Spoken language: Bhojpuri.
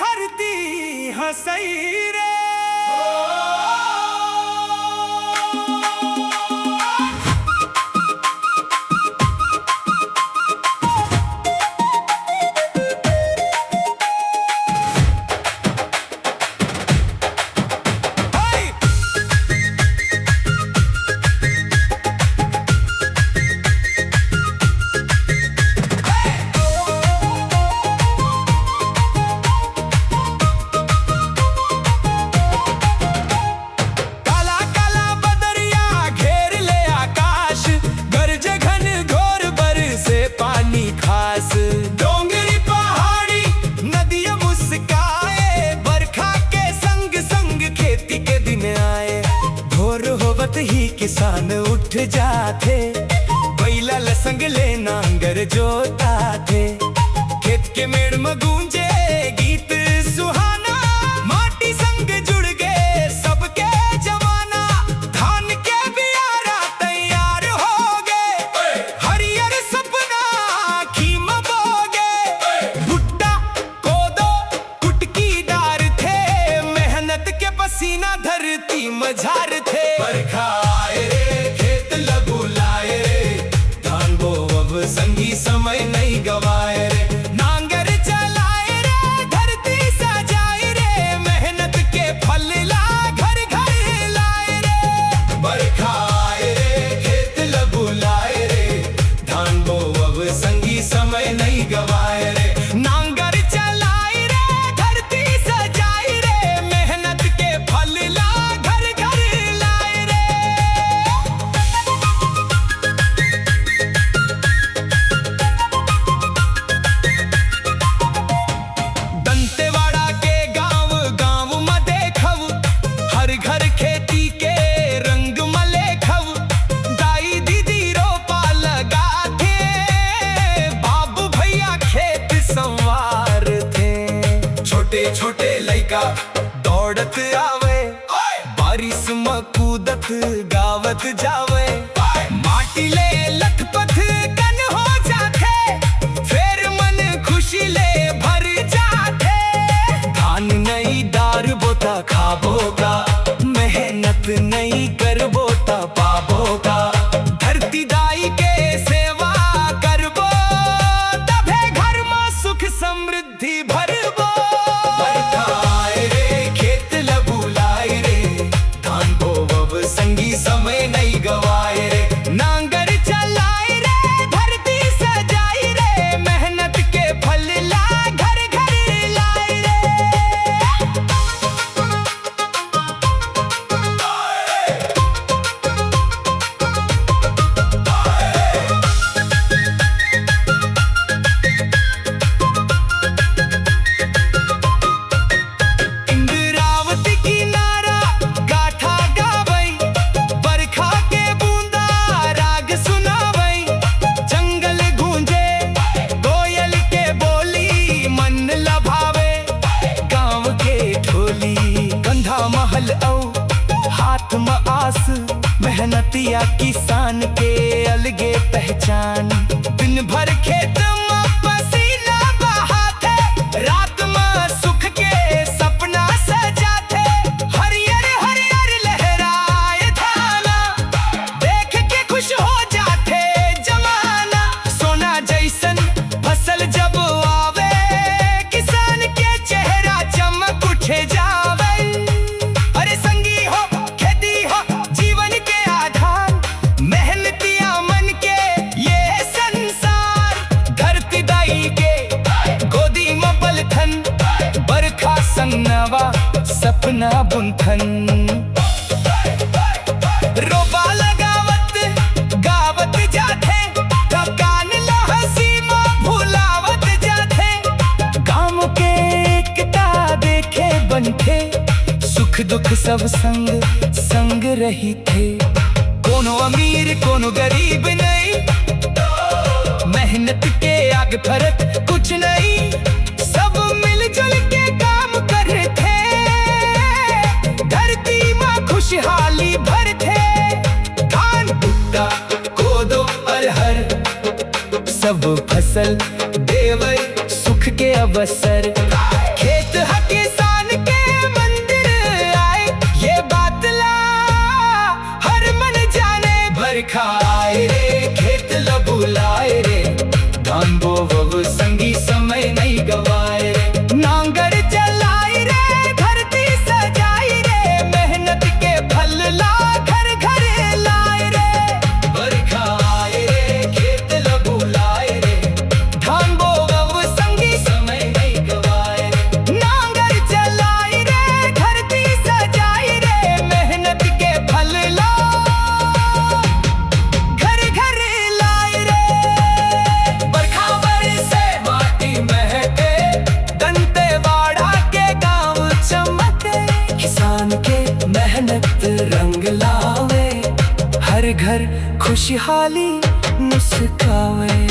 धरती हंसई रे। डोंगरी पहाड़ी नदियां मुस्काए, बरखा के संग संग खेती के दिन आए। भोर होवत ही किसान उठ जाते, बैला लसंग ले नांगर जोता थे। खेत के मेड़ में गूंजे गीत सुहाना, माटी संग जुड़ गए सबके जवाना। धान के बियारा तैयार हो गए, हरियर सपना खीमा बोगे। भुट्टा कोदो कुटकी डार थे, मेहनत के पसीना धरती मझार थे। बरखा आए रे खेत लगू लाए रे, धान बो अब संगी समय नहीं गवाए रे। नांगर चलाए रे धरती सजाए रे, मेहनत के फल ला घर घर लाए रे। बरखा आए रे खेत लगू लाए रे, धान बो अब संगी समय नहीं गवाए रे। नांगर चलाए रे धरती सजाए रे, मेहनत के फल ला घर घर लाए रे। दंतेवाड़ा के गांव गांव में देखव, हर घर खेती के रंग में लेखव। दाई दीदी रोपा लगा थे, बाबू भैया खेत संवार थे। छोटे छोटे लइका दौड़त आवे, बारिश में कूदत गावत जावे। माटी ले लथपथ कन हो जाते, फिर मन खुशी ले भर जाते। धान नहीं डार बोता खाबोगा, मेहनत नहीं कर बोता पाबोगा। धरती दाई के सेवा करबो, तभे घर में सुख समृद्धि भरबो। बरखा आए रे खेत लगू लाए रे, धान बो अब संगी समय नहीं गवाए रे। नांगर चलाए रे धरती सजाए रे, मेहनत के फल ला घर घर लाए रे। इंद्रावती किनारा गाथा गावई, बरखा के बूंदा राग सुनावई। जंगल गूंजे कोयल के बोली, मन लभावे गांव के ढोली। कंधा महल औ हाथ में आस, मेहनतिया किसान के अलगे पहचान। दिन भर खेत में पसीना बहाते, रात में सुख के सपना सजाते। हरियर हरियर लहराए थाना, देख के खुश हो जाते जमाना। सोना जैसन फसल जब आवे, किसान के चेहरा चमक उठे जावे। अरे संगी हो खेती हो जीवन के आधार, मेहनतिया मन के ये संसार। धरती दाई के गोदी में पलथन, बरखा संग नवा सपना बुनथन। रोबा लगावत गावत जाते, थकान लहसी में भुलावत जाते। गांव के एकता देखे बनते, सुख दुख सब संग संग रही थे। कोनो अमीर कोनो गरीब नहीं, मेहनत के आग फरक कुछ नहीं। सब मिलजुल के काम कर थे, धरती में खुशहाली भर थे। धान भुट्टा कोदो अरहर, सब फसल देवै सुख के अवसर। खेत घर खुशहाली मुस्कावे।